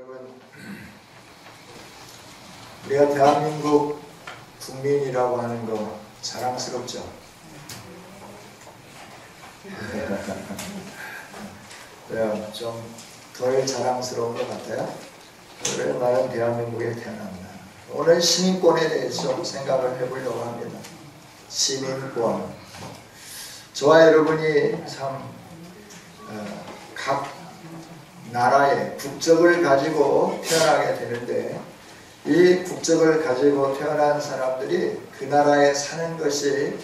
여러분, 우리가 대한민국 국민이라고 하는 거 자랑스럽죠? 왜요? 좀 덜 자랑스러운 것 같아요? 그래, 나는 대한민국에 태어났나. 오늘 시민권에 대해서 좀 생각을 해보려고 합니다. 시민권. 저와 여러분이 참 각 나라의 국적을 가지고 태어나게 되는데, 이 국적을 가지고 태어난 사람들이 그 나라에 사는 것이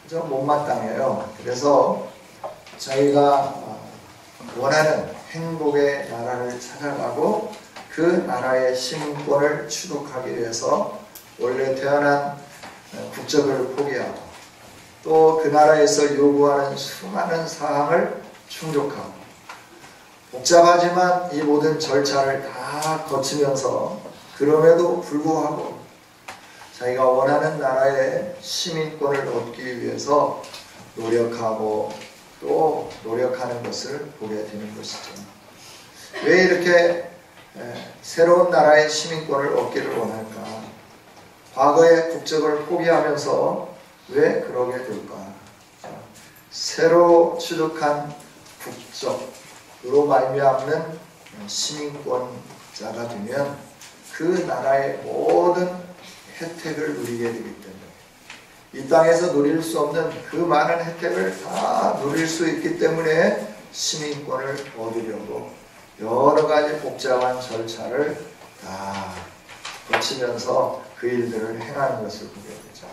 좀 못마땅해요. 그래서 저희가 원하는 행복의 나라를 찾아가고 그 나라의 시민권을 취득하기 위해서 원래 태어난 국적을 포기하고 또 그 나라에서 요구하는 수많은 사항을 충족하고 복잡하지만 이 모든 절차를 다 거치면서 그럼에도 불구하고 자기가 원하는 나라의 시민권을 얻기 위해서 노력하고 또 노력하는 것을 보게 되는 것이죠. 왜 이렇게 새로운 나라의 시민권을 얻기를 원할까? 과거의 국적을 포기하면서 왜 그러게 될까? 새로 취득한 국적으로 말미암는 시민권자가 되면 그 나라의 모든 혜택을 누리게 되기 때문에 이 땅에서 누릴 수 없는 그 많은 혜택을 다 누릴 수 있기 때문에 시민권을 얻으려고 여러 가지 복잡한 절차를 다 거치면서 그 일들을 행하는 것을 보게 되죠.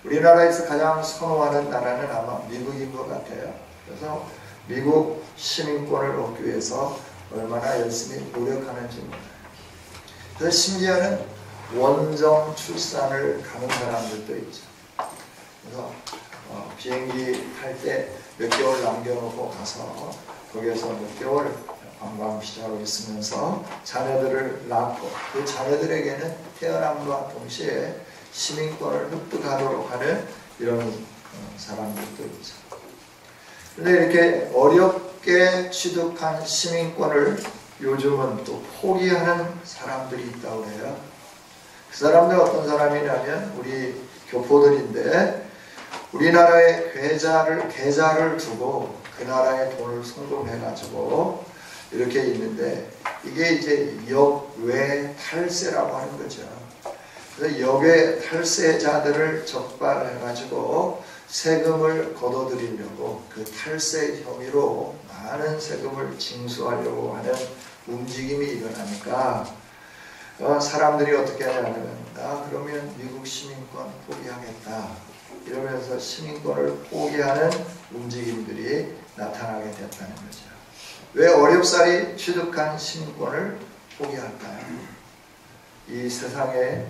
우리나라에서 가장 선호하는 나라는 아마 미국인 것 같아요. 그래서 미국 시민권을 얻기 위해서 얼마나 열심히 노력하는지 몰라요. 그래서 심지어는 원정 출산을 가는 사람들도 있죠. 그래서 비행기 탈 때 몇 개월 남겨놓고 가서 거기에서 몇 개월 관광 비자로 있으면서 자녀들을 낳고 그 자녀들에게는 태어남과 동시에 시민권을 획득하도록 하는 이런 사람들도 있죠. 그런데 이렇게 어렵게 취득한 시민권을 요즘은 또 포기하는 사람들이 있다고 해요. 그 사람들 어떤 사람이냐면 우리 교포들인데 우리나라에 계좌를 두고 그 나라에 돈을 송금해가지고 이렇게 있는데 이게 이제 역외 탈세라고 하는 거죠. 그래서 역외 탈세자들을 적발해가지고 세금을 걷어들이려고 그 탈세 혐의로 많은 세금을 징수하려고 하는 움직임이 일어나니까 사람들이 어떻게 하냐면 그러면 미국 시민권 포기하겠다 이러면서 시민권을 포기하는 움직임들이 나타나게 됐다는 거죠. 왜 어렵사리 취득한 시민권을 포기할까요? 이 세상에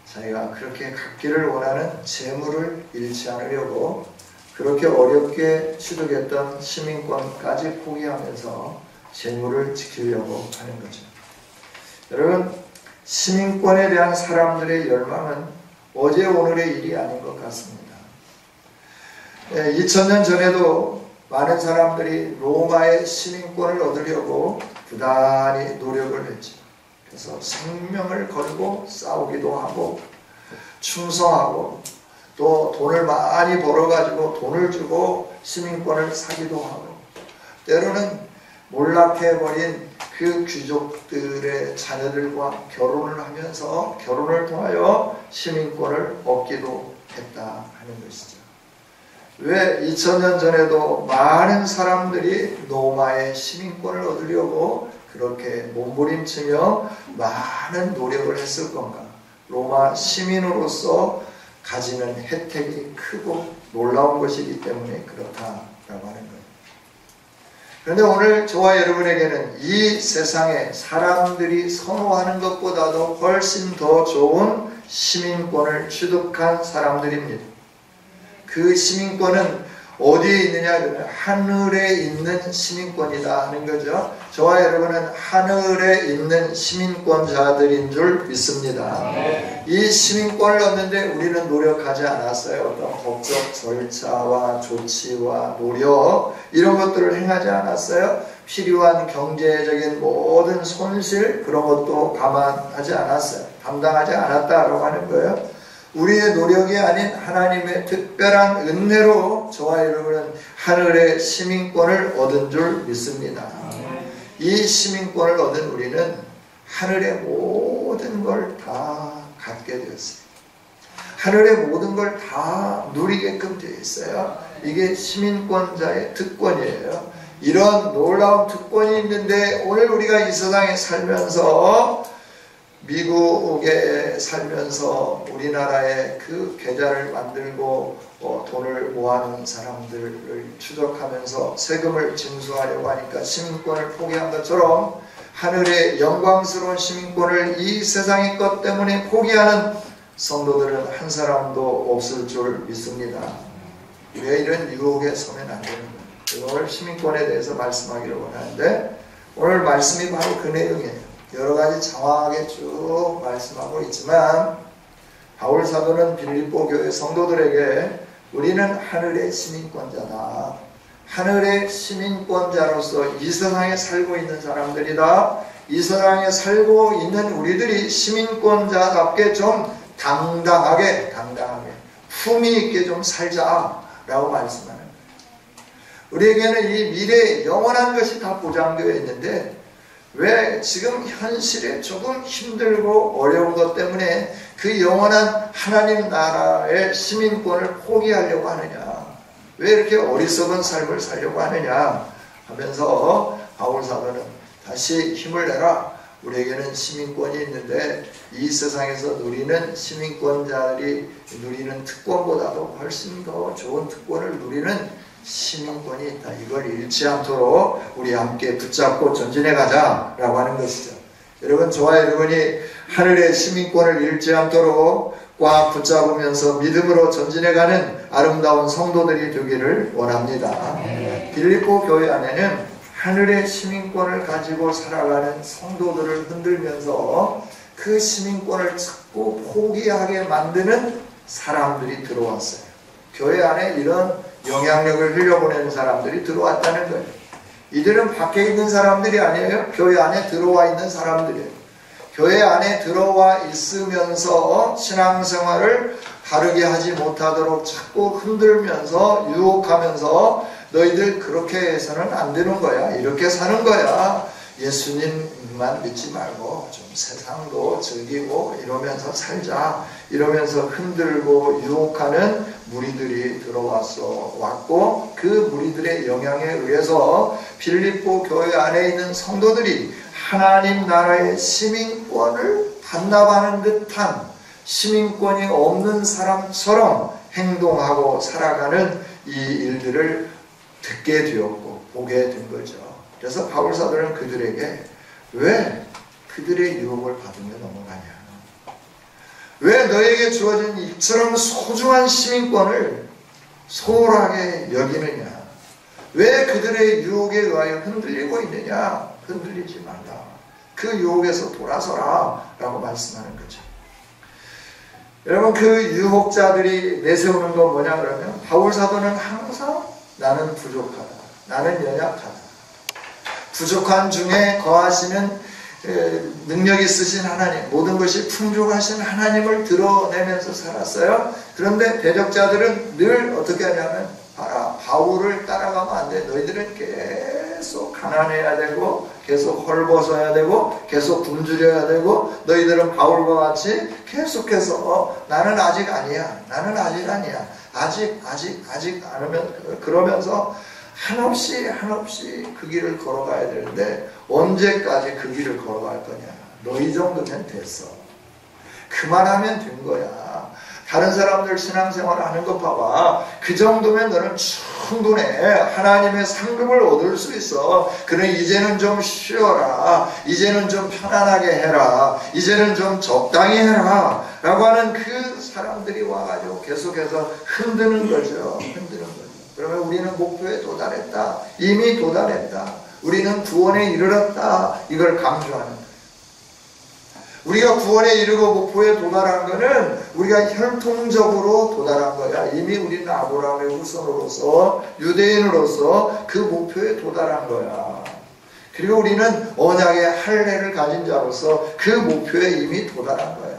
자기가 그렇게 갖기를 원하는 재물을 잃지 않으려고 그렇게 어렵게 취득했던 시민권까지 포기하면서 재물을 지키려고 하는 거죠. 여러분, 시민권에 대한 사람들의 열망은 어제 오늘의 일이 아닌 것 같습니다. 2000년 전에도 많은 사람들이 로마의 시민권을 얻으려고 부단히 노력을 했죠. 그래서 생명을 걸고 싸우기도 하고 충성하고 또 돈을 많이 벌어가지고 돈을 주고 시민권을 사기도 하고 때로는 몰락해버린 그 귀족들의 자녀들과 결혼을 하면서 결혼을 통하여 시민권을 얻기도 했다 하는 것이죠. 왜 2000년 전에도 많은 사람들이 로마의 시민권을 얻으려고 그렇게 몸부림치며 많은 노력을 했을 건가? 로마 시민으로서 가지는 혜택이 크고 놀라운 것이기 때문에 그렇다라고 하는 거예요. 그런데 오늘 저와 여러분에게는 이 세상에 사람들이 선호하는 것보다도 훨씬 더 좋은 시민권을 취득한 사람들입니다. 그 시민권은 어디에 있느냐 하면 하늘에 있는 시민권이다 하는 거죠. 저와 여러분은 하늘에 있는 시민권자들인 줄 믿습니다. 이 시민권을 얻는데 우리는 노력하지 않았어요. 어떤 법적 절차와 조치와 노력 이런 것들을 행하지 않았어요. 필요한 경제적인 모든 손실 그런 것도 감안하지 않았어요. 감당하지 않았다라고 하는 거예요. 우리의 노력이 아닌 하나님의 특별한 은혜로 저와 여러분은 하늘의 시민권을 얻은 줄 믿습니다. 이 시민권을 얻은 우리는 하늘의 모든 걸 다 갖게 되었어요. 하늘의 모든 걸 다 누리게끔 되어 있어요. 이게 시민권자의 특권이에요. 이런 놀라운 특권이 있는데 오늘 우리가 이 세상에 살면서 미국에 살면서 우리나라에 그 계좌를 만들고 돈을 모아놓은 사람들을 추적하면서 세금을 징수하려고 하니까 시민권을 포기한 것처럼 하늘의 영광스러운 시민권을 이 세상의 것 때문에 포기하는 성도들은 한 사람도 없을 줄 믿습니다. 왜 이런 유혹에 서면 안 되는 거예요? 오늘 시민권에 대해서 말씀하기를 원하는데 오늘 말씀이 바로 그 내용이에요. 여러 가지 장황하게 쭉 말씀하고 있지만 바울 사도는 빌립보 교회 성도들에게 우리는 하늘의 시민권자다. 하늘의 시민권자로서 이 세상에 살고 있는 사람들이다. 이 세상에 살고 있는 우리들이 시민권자답게 좀 당당하게 품위 있게 좀 살자라고 말씀하는 거예요. 우리에게는 이 미래의 영원한 것이 다 보장되어 있는데 왜 지금 현실에 조금 힘들고 어려운 것 때문에 그 영원한 하나님 나라의 시민권을 포기하려고 하느냐? 왜 이렇게 어리석은 삶을 살려고 하느냐? 하면서 바울 사도는 다시 힘을 내라. 우리에게는 시민권이 있는데 이 세상에서 누리는 시민권자들이 누리는 특권보다도 훨씬 더 좋은 특권을 누리는 시민권이 있다. 이걸 잃지 않도록 우리 함께 붙잡고 전진해 가자라고 하는 것이죠. 여러분, 저와 여러분이 하늘의 시민권을 잃지 않도록 꽉 붙잡으면서 믿음으로 전진해 가는 아름다운 성도들이 되기를 원합니다. 빌립보 교회 안에는 하늘의 시민권을 가지고 살아가는 성도들을 흔들면서 그 시민권을 자꾸 포기하게 만드는 사람들이 들어왔어요. 교회 안에 이런 영향력을 흘려보내는 사람들이 들어왔다는 거예요. 이들은 밖에 있는 사람들이 아니에요. 교회 안에 들어와 있는 사람들이에요. 교회 안에 들어와 있으면서 신앙생활을 바르게 하지 못하도록 자꾸 흔들면서 유혹하면서 너희들 그렇게 해서는 안 되는 거야. 이렇게 사는 거야. 예수님만 믿지 말고 좀 세상도 즐기고 이러면서 살자. 이러면서 흔들고 유혹하는 무리들이 왔고 그 무리들의 영향에 의해서 빌립보 교회 안에 있는 성도들이 하나님 나라의 시민권을 반납하는 듯한 시민권이 없는 사람처럼 행동하고 살아가는 이 일들을 듣게 되었고 보게 된 거죠. 그래서 바울 사도는 그들에게 왜 그들의 유혹을 받으며 넘어가냐? 왜 너에게 주어진 이처럼 소중한 시민권을 소홀하게 여기느냐? 왜 그들의 유혹에 의하여 흔들리고 있느냐? 흔들리지 말라. 그 유혹에서 돌아서라 라고 말씀하는 거죠. 여러분, 그 유혹자들이 내세우는 건 뭐냐 그러면 바울 사도는 항상 나는 부족하다. 나는 연약하다. 부족한 중에 거하시는 능력 있으신 하나님, 모든 것이 풍족하신 하나님을 드러내면서 살았어요. 그런데 대적자들은 늘 어떻게 하냐면 봐라, 바울을 따라가면 안 돼. 너희들은 계속 가난해야 되고 계속 헐벗어야 되고 계속 굶주려야 되고 너희들은 바울과 같이 계속해서 나는 아직 아니야. 나는 아직 아니야. 아직 않으면 그러면서 한없이 그 길을 걸어가야 되는데 언제까지 그 길을 걸어갈 거냐? 너희 정도면 됐어. 그만하면 된 거야. 다른 사람들 신앙생활 하는 거 봐봐. 그 정도면 너는 충분해. 하나님의 상급을 얻을 수 있어. 그래, 이제는 좀 쉬어라. 이제는 좀 편안하게 해라. 이제는 좀 적당히 해라. 라고 하는 그 사람들이 와가지고 계속해서 흔드는 거죠. 그러면 우리는 목표에 도달했다. 이미 도달했다. 우리는 구원에 이르렀다. 이걸 강조하는 거예요. 우리가 구원에 이르고 목표에 도달한 것은 우리가 혈통적으로 도달한 거야. 이미 우리는 아브라함의 후손으로서 유대인으로서 그 목표에 도달한 거야. 그리고 우리는 언약의 할례를 가진 자로서 그 목표에 이미 도달한 거야.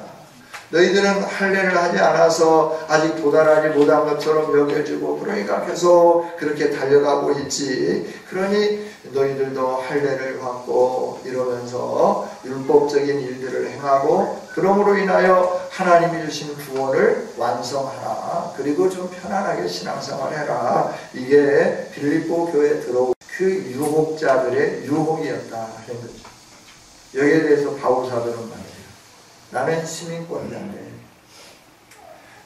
너희들은 할례를 하지 않아서 아직 도달하지 못한 것처럼 여겨지고 그러니까 계속 그렇게 달려가고 있지. 그러니 너희들도 할례를 받고 이러면서 율법적인 일들을 행하고 그러므로 인하여 하나님이 주신 구원을 완성하라. 그리고 좀 편안하게 신앙생활 해라. 이게 빌립보 교회에 들어온 그 유혹자들의 유혹이었다 하는 거죠. 여기에 대해서 바울 사도는 말이에요. 나는 시민권자인데,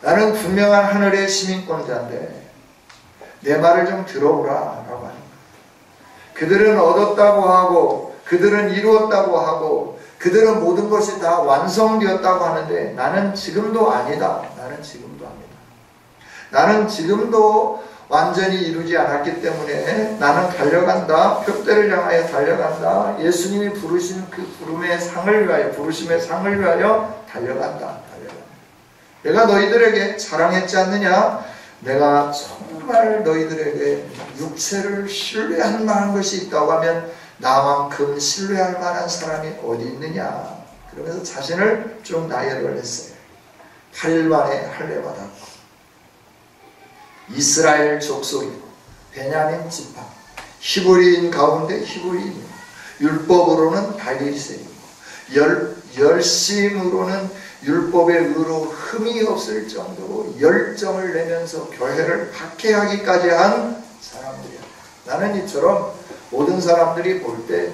나는 분명한 하늘의 시민권자인데 내 말을 좀 들어오라 라고 하는 거예요. 그들은 얻었다고 하고 그들은 이루었다고 하고 그들은 모든 것이 다 완성되었다고 하는데 나는 지금도 아니다. 나는 지금도 아니다. 나는 지금도 완전히 이루지 않았기 때문에 나는 달려간다. 표대를 향하여 달려간다. 예수님이 부르신 그 부름의 상을 위하여, 부르심의 상을 위하여 달려간다. 내가 너희들에게 자랑했지 않느냐? 내가 정말 너희들에게 육체를 신뢰할 만한 것이 있다고 하면 나만큼 신뢰할 만한 사람이 어디 있느냐? 그러면서 자신을 좀 나열을 했어요. 8일 만에 할례 받았고 이스라엘 족속이고 베냐민 지파, 히브리인 가운데 히브리인이고 율법으로는 다윗이고 열심으로는 율법의 의로 흠이 없을 정도로 열정을 내면서 교회를 박해하기까지 한 사람들이야. 나는 이처럼 모든 사람들이 볼 때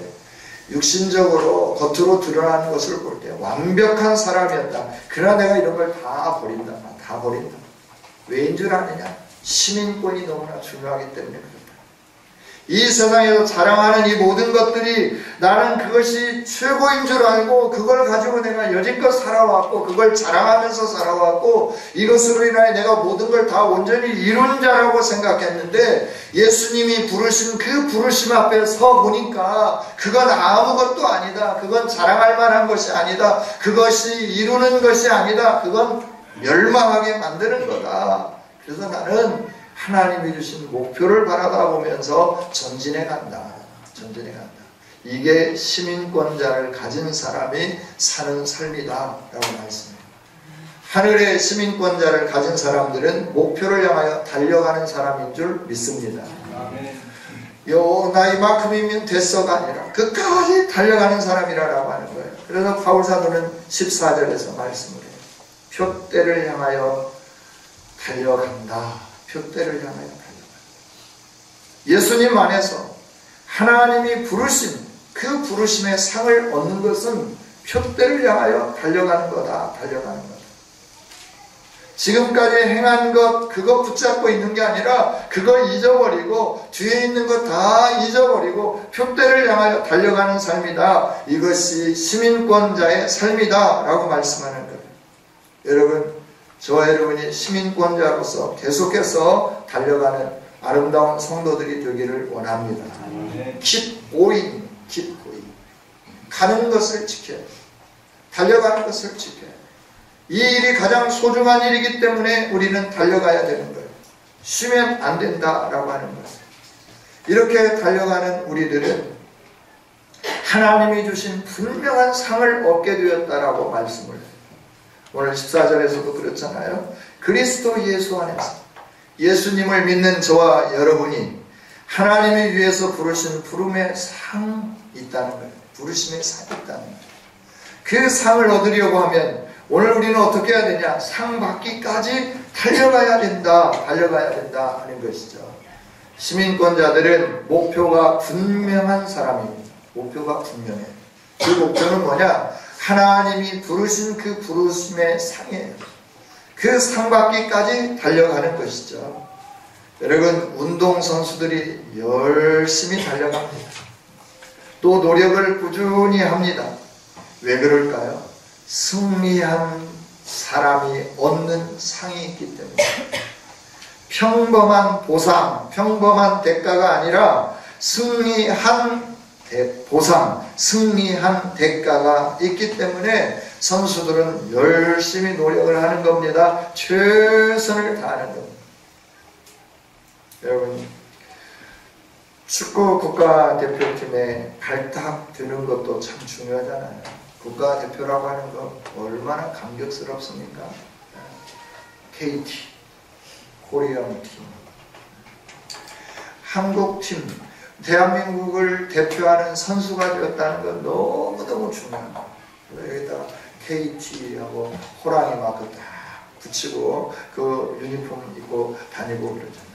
육신적으로 겉으로 드러나는 것을 볼 때 완벽한 사람이었다. 그러나 내가 이런 걸 다 버린다. 다 버린다. 왜인 줄 아느냐? 시민권이 너무나 중요하기 때문에 그렇다. 이 세상에서 자랑하는 이 모든 것들이 나는 그것이 최고인 줄 알고 그걸 가지고 내가 여지껏 살아왔고 그걸 자랑하면서 살아왔고 이것으로 인하여 내가 모든 걸 다 온전히 이룬 자라고 생각했는데 예수님이 부르신 그 부르심 앞에 서 보니까 그건 아무것도 아니다. 그건 자랑할 만한 것이 아니다. 그것이 이루는 것이 아니다. 그건 멸망하게 만드는 거다. 그래서 나는 하나님이 주신 목표를 바라보면서 전진해 간다. 전진해 간다. 이게 시민권자를 가진 사람이 사는 삶이다 라고 말씀해요. 하늘의 시민권자를 가진 사람들은 목표를 향하여 달려가는 사람인 줄 믿습니다. 요 나이만큼이면 됐어가 아니라 끝까지 달려가는 사람이라고 하는 거예요. 그래서 바울 사도는 14절에서 말씀을 해요. 표대를 향하여 달려간다. 표대를 향하여 달려간다. 예수님 안에서 하나님이 부르신 그 부르심의 상을 얻는 것은 표대를 향하여 달려가는 거다. 달려가는 거다. 지금까지 행한 것 그거 붙잡고 있는 게 아니라 그거 잊어버리고 뒤에 있는 것 다 잊어버리고 표대를 향하여 달려가는 삶이다. 이것이 시민권자의 삶이다 라고 말씀하는 거예요. 여러분, 저와 여러분이 시민권자로서 계속해서 달려가는 아름다운 성도들이 되기를 원합니다. Keep going, keep going. 가는 것을 지켜야 돼. 달려가는 것을 지켜야 돼. 이 일이 가장 소중한 일이기 때문에 우리는 달려가야 되는 거예요. 쉬면 안 된다라고 하는 거예요. 이렇게 달려가는 우리들은 하나님이 주신 분명한 상을 얻게 되었다라고 말씀을 해요. 오늘 14절에서도 그렇잖아요. 그리스도 예수 안에서 예수님을 믿는 저와 여러분이 하나님이 위해서 부르신 부름의 상이 있다는 거예요. 부르심의 상이 있다는 거예요. 그 상을 얻으려고 하면 오늘 우리는 어떻게 해야 되냐? 상 받기까지 달려가야 된다. 달려가야 된다 하는 것이죠. 시민권자들은 목표가 분명한 사람입니다. 목표가 분명해요. 그 목표는 뭐냐? 하나님이 부르신 그 부르심의 상이에요. 그 상 받기까지 달려가는 것이죠. 여러분, 운동선수들이 열심히 달려갑니다. 또 노력을 꾸준히 합니다. 왜 그럴까요? 승리한 사람이 얻는 상이 있기 때문에. 평범한 보상, 평범한 대가가 아니라 승리한 보상, 승리한 대가가 있기 때문에 선수들은 열심히 노력을 하는 겁니다. 최선을 다하는 겁니다. 여러분, 축구 국가대표팀에 발탁 드는 것도 참 중요하잖아요. 국가대표라고 하는 거 얼마나 감격스럽습니까? KT, 코리안 팀, 한국팀, 대한민국을 대표하는 선수가 되었다는 건 너무너무 중요합니다. 여기다가 KT하고 호랑이 마크 딱 붙이고 그 유니폼 입고 다니고 그러잖아요.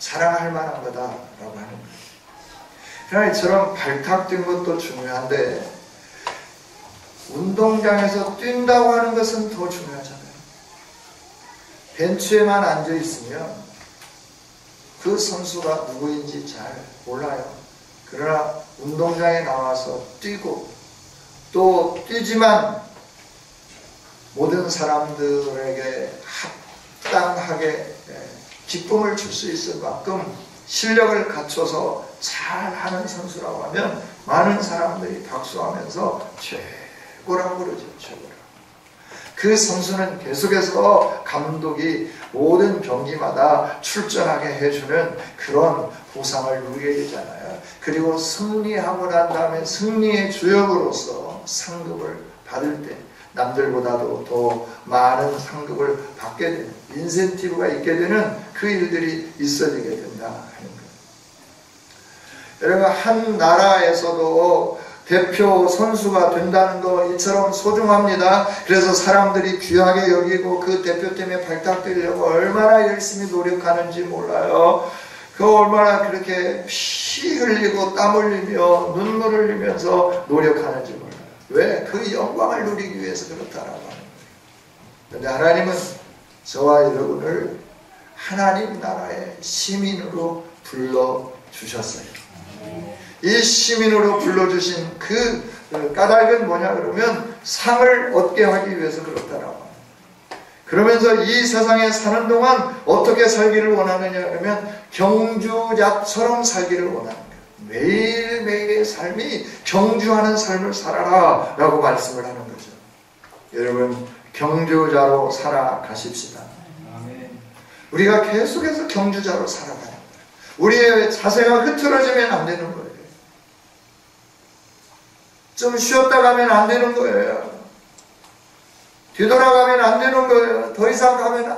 자랑할 만한 거다라고 하는 거예요. 그러나 이처럼 발탁된 것도 중요한데 운동장에서 뛴다고 하는 것은 더 중요하잖아요. 벤치에만 앉아 있으면 그 선수가 누구인지 잘 몰라요. 그러나 운동장에 나와서 뛰고 또 뛰지만 모든 사람들에게 합당하게 기쁨을 줄 수 있을 만큼 실력을 갖춰서 잘하는 선수라고 하면 많은 사람들이 박수하면서 최고라고 그러죠. 최고라고. 그 선수는 계속해서 감독이 모든 경기마다 출전하게 해주는 그런 보상을 누리게 되잖아요. 그리고 승리하고 난 다음에 승리의 주역으로서 상급을 받을 때 남들보다도 더 많은 상급을 받게 되는 인센티브가 있게 되는 그 일들이 있어지게 된다 하는 거예요. 여러분, 한 나라에서도 대표 선수가 된다는 거 이처럼 소중합니다. 그래서 사람들이 귀하게 여기고 그 대표팀에 발탁되려고 얼마나 열심히 노력하는지 몰라요. 그 얼마나 그렇게 피 흘리고 땀 흘리며 눈물 흘리면서 노력하는지 몰라요. 왜? 그 영광을 누리기 위해서 그렇다라고 하는 거예요. 그런데 하나님은 저와 여러분을 하나님 나라의 시민으로 불러주셨어요. 이 시민으로 불러주신 그 까닭은 뭐냐 그러면 상을 얻게 하기 위해서 그렇다라고 합니다. 그러면서 이 세상에 사는 동안 어떻게 살기를 원하느냐 그러면 경주자처럼 살기를 원하는 거예요. 매일매일의 삶이 경주하는 삶을 살아라 라고 말씀을 하는 거죠. 여러분, 경주자로 살아가십시다. 우리가 계속해서 경주자로 살아가는 거예요. 우리의 자세가 흐트러지면 안 되는 거예요. 좀 쉬었다 가면 안 되는 거예요. 뒤돌아가면 안 되는 거예요. 더 이상 가면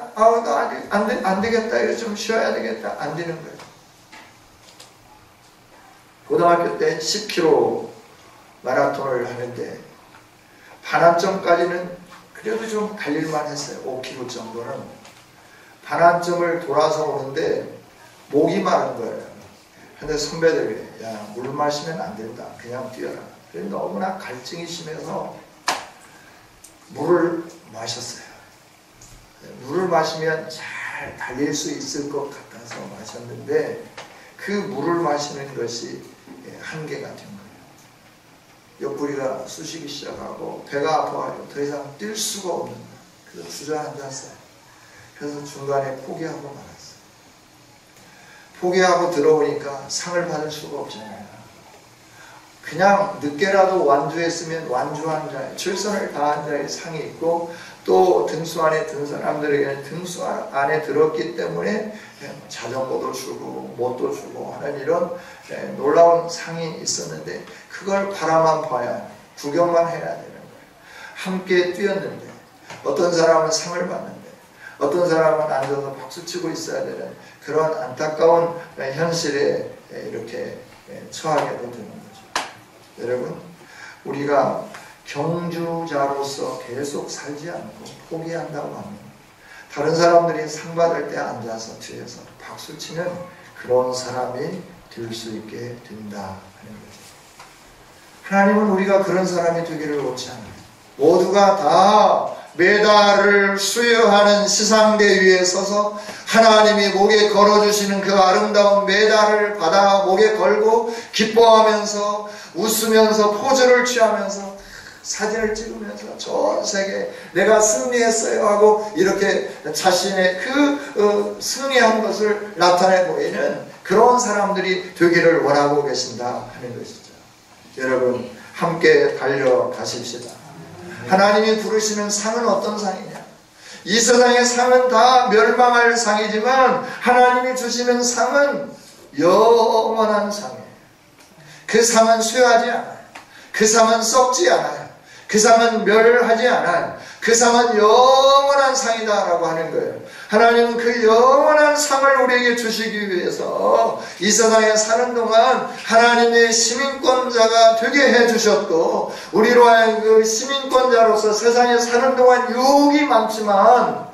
안 되겠다. 이거 좀 쉬어야 되겠다. 안 되는 거예요. 고등학교 때 10km 마라톤을 하는데 반환점까지는 그래도 좀 달릴만 했어요. 5km 정도는. 반환점을 돌아서 오는데 목이 마른 거예요. 근데 선배들이 야, 물 마시면 안 된다. 그냥 뛰어라. 그래서 너무나 갈증이 심해서 물을 마셨어요. 물을 마시면 잘 달릴 수 있을 것 같아서 마셨는데 그 물을 마시는 것이 한계가 된 거예요. 옆구리가 쑤시기 시작하고 배가 아파가지고 더 이상 뛸 수가 없는 거예요. 그래서 주저앉았어요. 그래서 중간에 포기하고 말았어요. 포기하고 들어오니까 상을 받을 수가 없잖아요. 그냥 늦게라도 완주했으면 완주한 자의 최선을 다한 자의 상이 있고 또 등수 안에 든 사람들에게는 등수 안에 들었기 때문에 자전거도 주고 뭣도 주고 하는 이런 놀라운 상이 있었는데 그걸 바라만 봐야 구경만 해야 되는 거예요. 함께 뛰었는데 어떤 사람은 상을 받는데 어떤 사람은 앉아서 박수치고 있어야 되는 그런 안타까운 현실에 이렇게 처하게 되는 거죠. 여러분, 우리가 경주자로서 계속 살지 않고 포기한다고 하면 다른 사람들이 상 받을 때 앉아서 뒤에서 박수치는 그런 사람이 될 수 있게 된다 하는 거죠. 하나님은 우리가 그런 사람이 되기를 원치 않아요. 모두가 다 메달을 수여하는 시상대 위에 서서 하나님이 목에 걸어주시는 그 아름다운 메달을 받아 목에 걸고 기뻐하면서 웃으면서 포즈를 취하면서 사진을 찍으면서 전 세계 내가 승리했어요 하고 이렇게 자신의 그 승리한 것을 나타내 보이는 그런 사람들이 되기를 원하고 계신다 하는 것이죠. 여러분 함께 달려가십시다. 하나님이 부르시는 상은 어떤 상이냐? 이 세상의 상은 다 멸망할 상이지만 하나님이 주시는 상은 영원한 상이에요. 그 상은 쇠하지 않아요. 그 상은 썩지 않아요. 그 상은 멸하지 않아요. 그 상은 영원한 상이다라고 하는 거예요. 하나님은 그 영원한 상을 우리에게 주시기 위해서 이 세상에 사는 동안 하나님의 시민권자가 되게 해주셨고, 우리로 하여금 그 시민권자로서 세상에 사는 동안 유혹이 많지만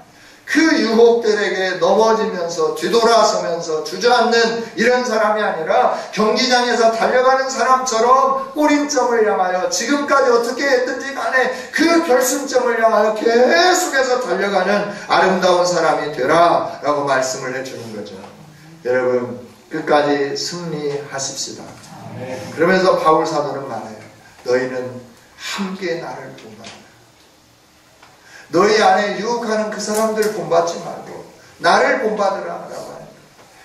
그 유혹들에게 넘어지면서 뒤돌아서면서 주저앉는 이런 사람이 아니라 경기장에서 달려가는 사람처럼 꼬림점을 향하여 지금까지 어떻게 했든지 간에 그 결승점을 향하여 계속해서 달려가는 아름다운 사람이 되라 라고 말씀을 해주는 거죠. 여러분 끝까지 승리하십시다. 그러면서 바울 사도는 말해요. 너희는 함께 나를 본받아. 너희 안에 유혹하는 그 사람들 본받지 말고 나를 본받으라 라고 하는 거예요.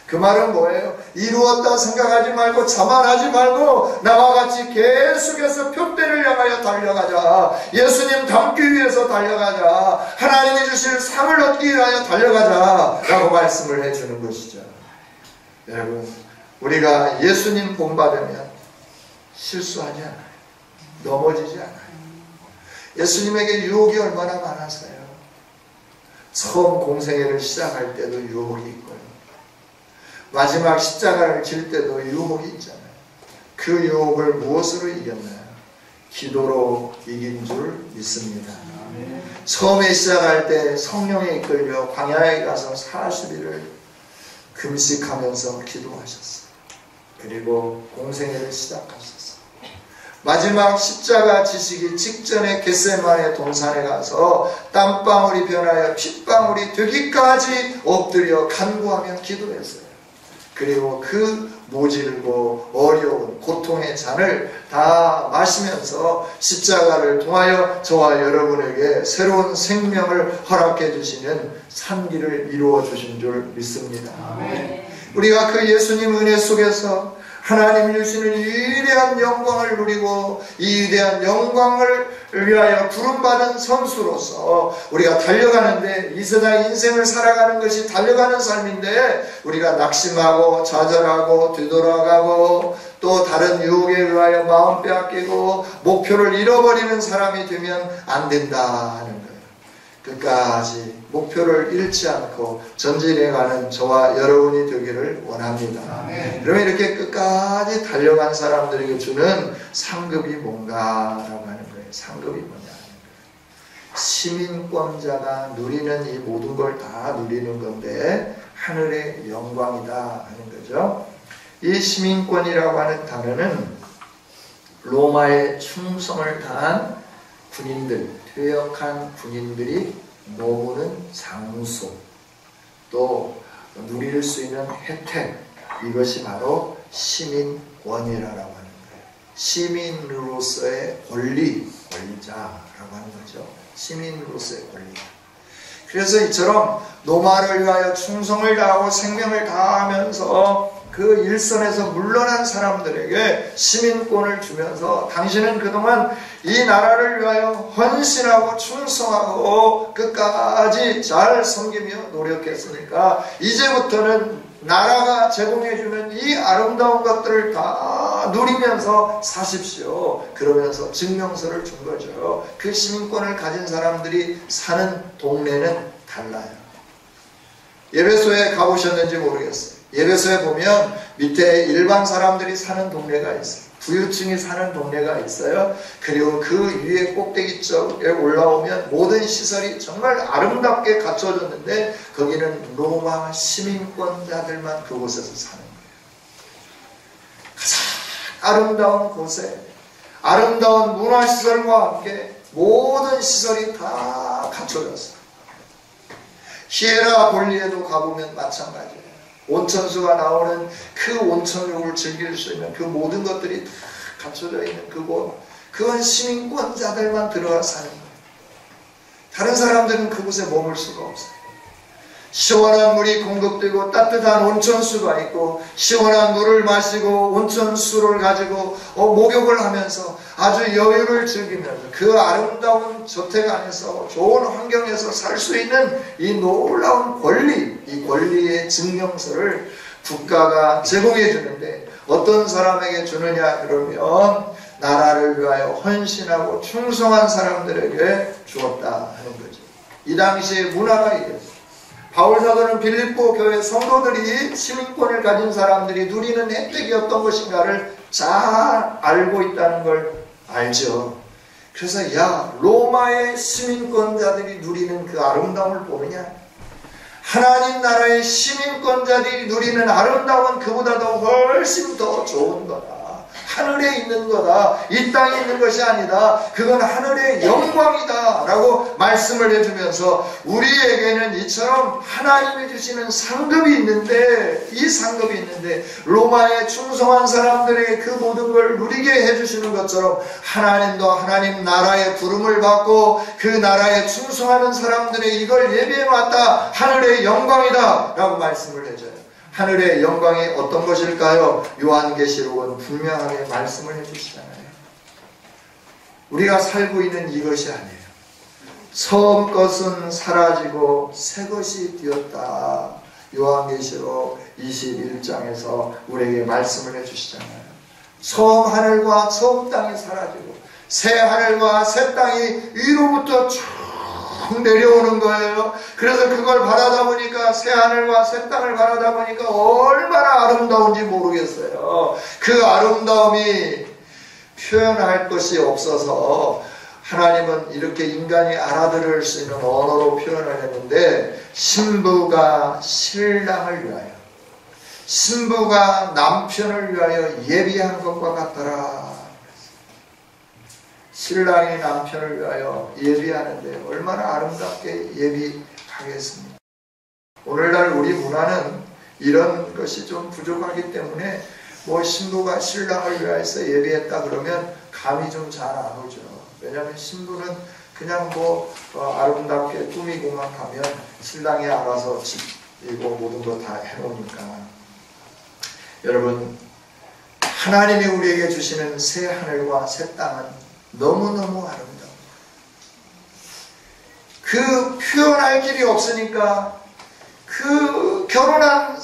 그 말은 뭐예요? 이루었다 생각하지 말고 자만하지 말고 나와 같이 계속해서 표대를 향하여 달려가자. 예수님 닮기 위해서 달려가자. 하나님이 주실 상을 얻기 위하여 달려가자 라고 말씀을 해주는 것이죠. 여러분 우리가 예수님 본받으면 실수하지 않아요. 넘어지지 않아요. 예수님에게 유혹이 얼마나 많았어요. 처음 공생애를 시작할 때도 유혹이 있고요. 마지막 십자가를 질 때도 유혹이 있잖아요. 그 유혹을 무엇으로 이겼나요? 기도로 이긴 줄 믿습니다. 처음에 시작할 때 성령에 이끌려 광야에 가서 40일을 금식하면서 기도하셨어요. 그리고 공생애를 시작하셨어요. 마지막 십자가 지시기 직전에 겟세마네 동산에 가서 땀방울이 변하여 핏방울이 되기까지 엎드려 간구하며 기도했어요. 그리고 그 모질고 어려운 고통의 잔을 다 마시면서 십자가를 통하여 저와 여러분에게 새로운 생명을 허락해 주시는 산기를 이루어 주신 줄 믿습니다. 우리가 그 예수님 은혜 속에서 하나님이 주시는 이 위대한 영광을 누리고 이 위대한 영광을 위하여 부름받은 선수로서 우리가 달려가는데, 이 세상 인생을 살아가는 것이 달려가는 삶인데 우리가 낙심하고 좌절하고 뒤돌아가고 또 다른 유혹에 의하여 마음 빼앗기고 목표를 잃어버리는 사람이 되면 안 된다 하는 거예요. 끝까지 목표를 잃지 않고 전진해가는 저와 여러분이 되기를 원합니다. 그러면 이렇게 끝까지 달려간 사람들에게 주는 상급이 뭔가라고 하는 거예요. 상급이 뭐냐 하는 거예요. 시민권자가 누리는 이 모든 걸 다 누리는 건데 하늘의 영광이다 하는 거죠. 이 시민권이라고 하는 단어는 로마의 충성을 다한 군인들, 퇴역한 군인들이 머무는 장소, 또 누릴 수 있는 혜택, 이것이 바로 시민권이라고 하는 거예요. 시민으로서의 권리, 권리자라고 하는 거죠. 시민으로서의 권리. 그래서 이처럼 노마를 위하여 충성을 다하고 생명을 다하면서 그 일선에서 물러난 사람들에게 시민권을 주면서 당신은 그동안 이 나라를 위하여 헌신하고 충성하고 끝까지 잘 섬기며 노력했으니까 이제부터는 나라가 제공해주는 이 아름다운 것들을 다 누리면서 사십시오. 그러면서 증명서를 준 거죠. 그 시민권을 가진 사람들이 사는 동네는 달라요. 예배소에 가보셨는지 모르겠어요. 예배소에 보면 밑에 일반 사람들이 사는 동네가 있어요. 부유층이 사는 동네가 있어요. 그리고 그 위에 꼭대기 쪽에 올라오면 모든 시설이 정말 아름답게 갖춰졌는데 거기는 로마 시민권자들만 그곳에서 사는 거예요. 가장 아름다운 곳에 아름다운 문화시설과 함께 모든 시설이 다 갖춰졌어요. 히에라 볼리에도 가보면 마찬가지예요. 온천수가 나오는 그 온천욕을 즐길 수 있는 그 모든 것들이 다 갖춰져 있는 그곳, 그건 시민권자들만 들어가 사는 거예요. 다른 사람들은 그곳에 머물 수가 없어요. 시원한 물이 공급되고 따뜻한 온천수가 있고 시원한 물을 마시고 온천수를 가지고 목욕을 하면서 아주 여유를 즐기면서 그 아름다운 저택 안에서 좋은 환경에서 살 수 있는 이 놀라운 권리, 이 권리의 증명서를 국가가 제공해 주는데 어떤 사람에게 주느냐 그러면 나라를 위하여 헌신하고 충성한 사람들에게 주었다 하는 거죠. 이 당시의 문화가 이랬어요. 바울 사도는 빌립보 교회 성도들이 시민권을 가진 사람들이 누리는 혜택이 어떤 것인가를 잘 알고 있다는 걸 알죠. 그래서 야, 로마의 시민권자들이 누리는 그 아름다움을 보느냐? 하나님 나라의 시민권자들이 누리는 아름다움은 그보다도 훨씬 더 좋은 거다. 하늘에 있는 거다. 이 땅에 있는 것이 아니다. 그건 하늘의 영광이다 라고 말씀을 해주면서 우리에게는 이처럼 하나님이 주시는 상급이 있는데, 이 상급이 있는데 로마에 충성한 사람들에게 그 모든 걸 누리게 해주시는 것처럼 하나님도 하나님 나라의 부름을 받고 그 나라에 충성하는 사람들의 이걸 예비해놨다. 하늘의 영광이다 라고 말씀을 해줘요. 하늘의 영광이 어떤 것일까요? 요한계시록은 분명하게 말씀을 해주시잖아요. 우리가 살고 있는 이것이 아니에요. 처음 것은 사라지고 새 것이 되었다. 요한계시록 21장에서 우리에게 말씀을 해주시잖아요. 처음 하늘과 처음 땅이 사라지고 새 하늘과 새 땅이 위로부터 쭉 내려오는 거예요. 그래서 그걸 바라다 보니까 새 하늘과 새 땅을 바라다 보니까 얼마나 아름다운지 모르겠어요. 그 아름다움이 표현할 것이 없어서 하나님은 이렇게 인간이 알아들을 수 있는 언어로 표현을 했는데 신부가 신랑을 위하여 신부가 남편을 위하여 예비한 것과 같더라. 신랑이 남편을 위하여 예비하는데 얼마나 아름답게 예비하겠습니까? 오늘날 우리 문화는 이런 것이 좀 부족하기 때문에 뭐 신부가 신랑을 위하여서 예비했다 그러면 감이 좀 잘 안 오죠. 왜냐하면 신부는 그냥 뭐 아름답게 꾸미고만 가면 신랑이 알아서 집이고 모든 거 다 해놓으니까. 여러분, 하나님이 우리에게 주시는 새 하늘과 새 땅은 너무너무 아름다워. 그 표현할 길이 없으니까 그 결혼한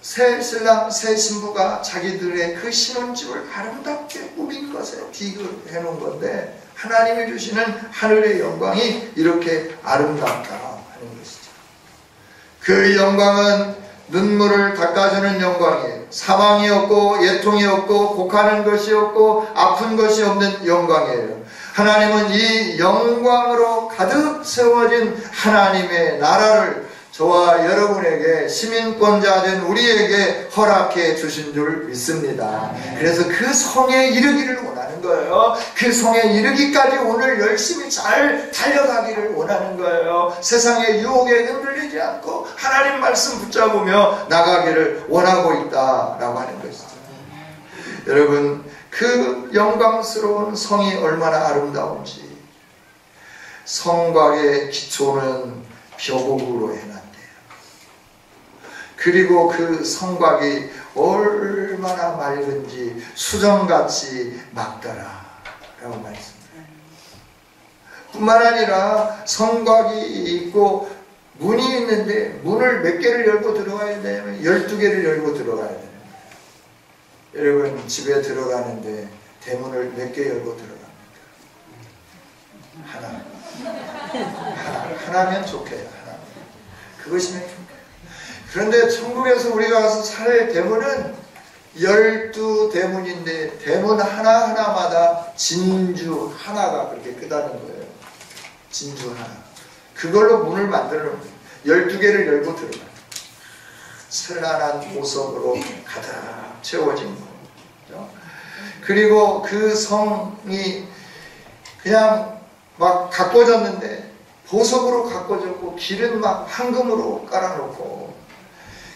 새 신랑, 새 신부가 자기들의 그 신혼집을 아름답게 꾸민 것에 비교해 놓은 건데 하나님이 주시는 하늘의 영광이 이렇게 아름답다 하는 것이죠. 그 영광은 눈물을 닦아주는 영광이에요. 사망이 없고 예통이 없고 곡하는 것이 없고 아픈 것이 없는 영광이에요. 하나님은 이 영광으로 가득 세워진 하나님의 나라를 저와 여러분에게 시민권자 된 우리에게 허락해 주신 줄 믿습니다. 그래서 그 성에 이르기를 원하는 거예요. 그 성에 이르기까지 오늘 열심히 잘 달려가기를 원하는 거예요. 세상의 유혹에 흔들리지 않고 하나님 말씀 붙잡으며 나가기를 원하고 있다라고 하는 것이죠. 여러분, 그 영광스러운 성이 얼마나 아름다운지. 성곽의 기초는 벼곡으로 해놨대요. 그리고 그 성곽이 얼마나 맑은지 수정같이 맑더라 라고 말씀해요. 뿐만 아니라 성곽이 있고 문이 있는데 문을 몇 개를 열고 들어가야 되냐면 12개를 열고 들어가야 돼요. 여러분, 집에 들어가는데 대문을 몇 개 열고 들어갑니까? 하나면 좋게요. 하나. 그것이면 좋게요. 그런데 천국에서 우리가 가서 살 대문은 12대문인데 대문 하나하나마다 진주 하나가 그렇게 크다는 거예요. 진주 하나. 그걸로 문을 만들어 놓은 거예요. 12개를 열고 들어가요. 찬란한 보석으로 가득 채워진 거죠. 그리고 그 성이 그냥 막 가꿔졌는데 보석으로 가꿔졌고 길은 막 황금으로 깔아놓고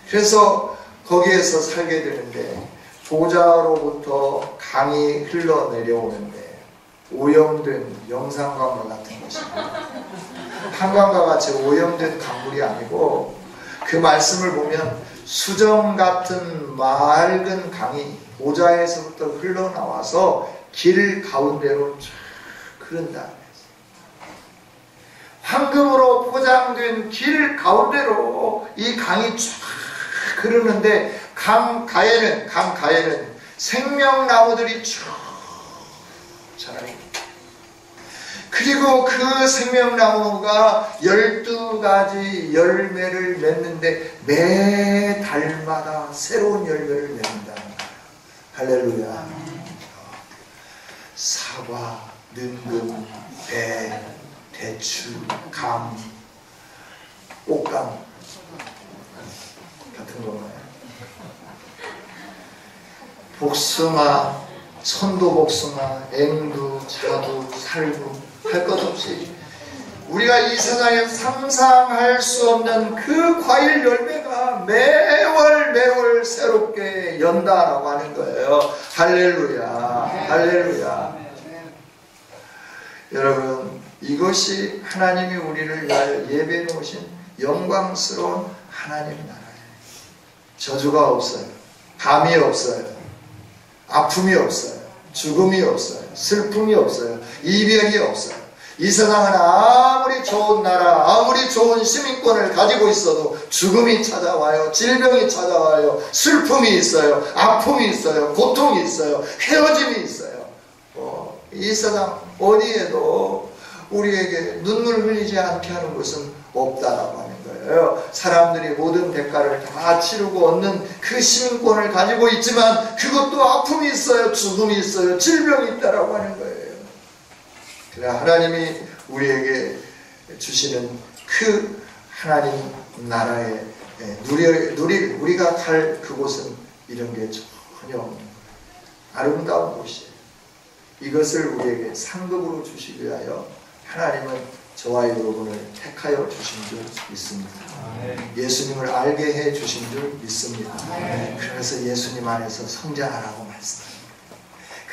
그래서 거기에서 살게 되는데 보좌로부터 강이 흘러내려오는데 오염된 영산강물 같은 것입니다. 한강과 같이 오염된 강물이 아니고 그 말씀을 보면 수정 같은 맑은 강이 보좌에서부터 흘러나와서 길 가운데로 쫙 흐른다. 황금으로 포장된 길 가운데로 이 강이 쫙 흐르는데 강가에는 생명나무들이 쭉 자라요. 그리고 그 생명나무가 12가지 열매를 맺는데 매 달마다 새로운 열매를 맺는다. 할렐루야. 사과, 능금, 배, 대추, 감, 꽃감 같은 건가요? 복숭아, 천도복숭아, 앵두, 자두, 살구 할 것 없이 우리가 이 세상에 상상할 수 없는 그 과일 열매가 매월 새롭게 연다라고 하는 거예요. 할렐루야, 할렐루야. 여러분, 이것이 하나님이 우리를 위하여 예배해 놓으신 영광스러운 하나님의 나라예요. 저주가 없어요. 감이 없어요. 아픔이 없어요. 죽음이 없어요. 슬픔이 없어요. 이별이 없어요. 이 세상은 아무리 좋은 나라, 아무리 좋은 시민권을 가지고 있어도 죽음이 찾아와요. 질병이 찾아와요. 슬픔이 있어요. 아픔이 있어요. 고통이 있어요. 헤어짐이 있어요. 이 세상 어디에도 우리에게 눈물 흘리지 않게 하는 것은 없다라고 하는 거예요. 사람들이 모든 대가를 다 치르고 얻는 그 시민권을 가지고 있지만 그것도 아픔이 있어요. 죽음이 있어요. 질병이 있다라고 하는 거예요. 그러나 하나님이 우리에게 주시는 그 하나님 나라에 우리가 갈 그곳은 이런 게 전혀 없는 거예요. 아름다운 곳이에요. 이것을 우리에게 상급으로 주시기 위하여 하나님은 저와 여러분을 택하여 주신 줄 믿습니다. 예수님을 알게 해 주신 줄 믿습니다. 그래서 예수님 안에서 성장하라고 말씀합니다.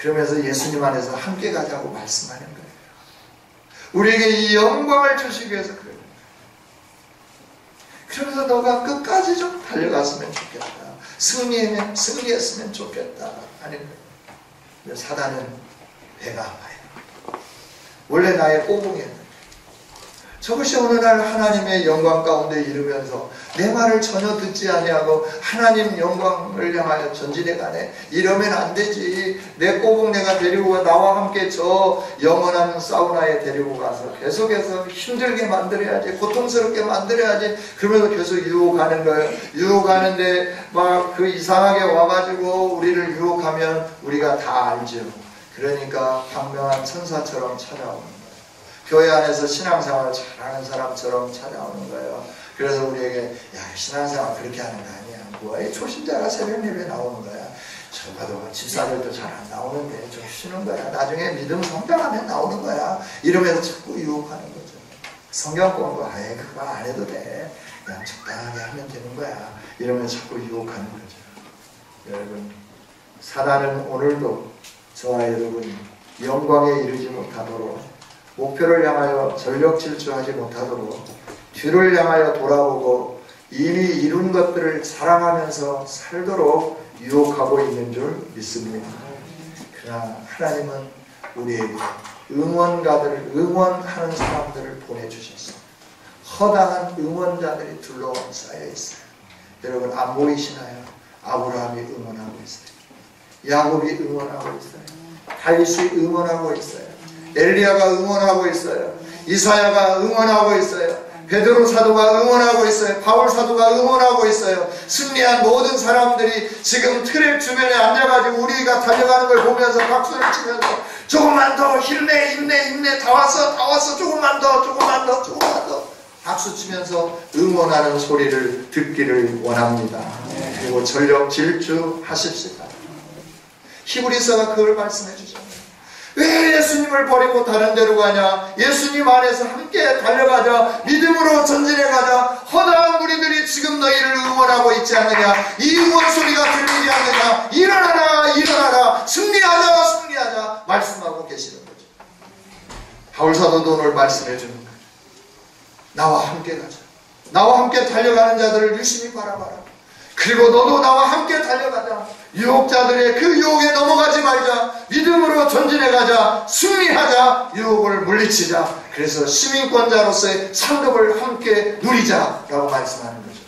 그러면서 예수님 안에서 함께 가자고 말씀하는 거예요. 우리에게 이 영광을 주시기 위해서 그래요. 그러면서 너가 끝까지 좀 달려갔으면 좋겠다. 승리했으면 좋겠다. 하는 거예요. 사단은 배가 아파요. 원래 나의 꼬붕이었는데 저것이 어느 날 하나님의 영광 가운데 이르면서 내 말을 전혀 듣지 아니하고 하나님 영광을 향하여 전진해 가네. 이러면 안 되지. 내 꼬붕 내가 데리고 나와 함께 저 영원한 사우나에 데리고 가서 계속해서 힘들게 만들어야지. 고통스럽게 만들어야지. 그러면서 계속 유혹하는 거예요. 유혹하는데 막 그 이상하게 와가지고 우리를 유혹하면 우리가 다 알죠. 그러니까 광명한 천사처럼 찾아오는 거예요. 교회 안에서 신앙생활을 잘하는 사람처럼 찾아오는 거예요. 그래서 우리에게 야 신앙생활 그렇게 하는 거 아니야. 뭐야 초신자가 새벽 예배 나오는 거야. 저 봐도 집사들도 잘 안 나오는데 좀 쉬는 거야. 나중에 믿음 성장하면 나오는 거야. 이러면서 자꾸 유혹하는 거죠. 성경 공부 아예 그거 안 해도 돼. 그냥 적당하게 하면 되는 거야. 이러면서 자꾸 유혹하는 거죠. 여러분 사단은 오늘도 저와 여러분이 영광에 이르지 못하도록 목표를 향하여 전력 질주하지 못하도록 뒤를 향하여 돌아보고 이미 이룬 것들을 사랑하면서 살도록 유혹하고 있는 줄 믿습니다. 그러나 하나님은 우리에게 응원하는 사람들을 보내주셨어요. 허다한 응원자들이 둘러싸여 있어요. 여러분 안 보이시나요? 아브라함이 응원하고 있어요. 야곱이 응원하고 있어요. 다윗이 응원하고 있어요. 엘리야가 응원하고 있어요. 이사야가 응원하고 있어요. 베드로 사도가 응원하고 있어요. 바울 사도가 응원하고 있어요. 승리한 모든 사람들이 지금 트랙 주변에 앉아가지고 우리가 달려가는 걸 보면서 박수를 치면서 조금만 더 힘내 다 왔어 조금만 더 박수 치면서 응원하는 소리를 듣기를 원합니다. 그리고 전력 질주하십시다. 히브리서가 그걸 말씀해 주잖아요. 왜 예수님을 버리고 다른 데로 가냐? 예수님 안에서 함께 달려가자. 믿음으로 전진해 가자. 허다한 무리들이 지금 너희를 응원하고 있지 않느냐? 이 응원 소리가 들리지 않느냐? 일어나라 승리하자 말씀하고 계시는 거죠. 바울 사도도 오늘 말씀해 주는 거예요. 나와 함께 가자. 나와 함께 달려가는 자들을 유심히 바라봐라. 그리고 너도 나와 함께 달려가자. 유혹자들의 그 유혹에 넘어가지 말자. 믿음으로 전진해가자. 승리하자. 유혹을 물리치자. 그래서 시민권자로서의 상급을 함께 누리자라고 말씀하는 거죠.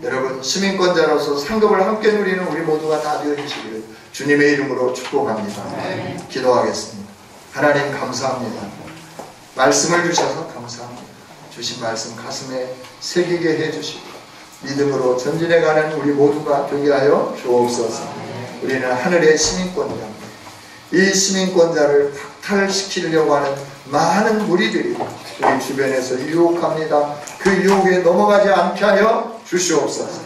여러분, 시민권자로서 상급을 함께 누리는 우리 모두가 다 되어주시기를 주님의 이름으로 축복합니다. 기도하겠습니다. 하나님 감사합니다. 말씀을 주셔서 감사합니다. 주신 말씀 가슴에 새기게 해주시고 믿음으로 전진해가는 우리 모두가 되게 하여 주옵소서. 우리는 하늘의 시민권자입니다. 이 시민권자를 박탈시키려고 하는 많은 무리들이 우리 주변에서 유혹합니다. 그 유혹에 넘어가지 않게 하여 주시옵소서.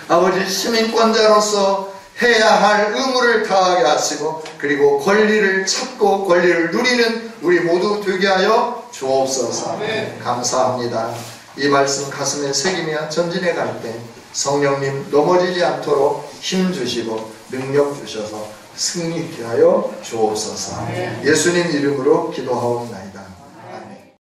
아버지, 시민권자로서 해야 할 의무를 다하게 하시고 그리고 권리를 찾고 권리를 누리는 우리 모두 되게 하여 주옵소서. 감사합니다. 이 말씀 가슴에 새기며 전진해 갈 때 성령님 넘어지지 않도록 힘 주시고 능력 주셔서 승리케 하여 주옵소서. 예수님 이름으로 기도하옵나이다.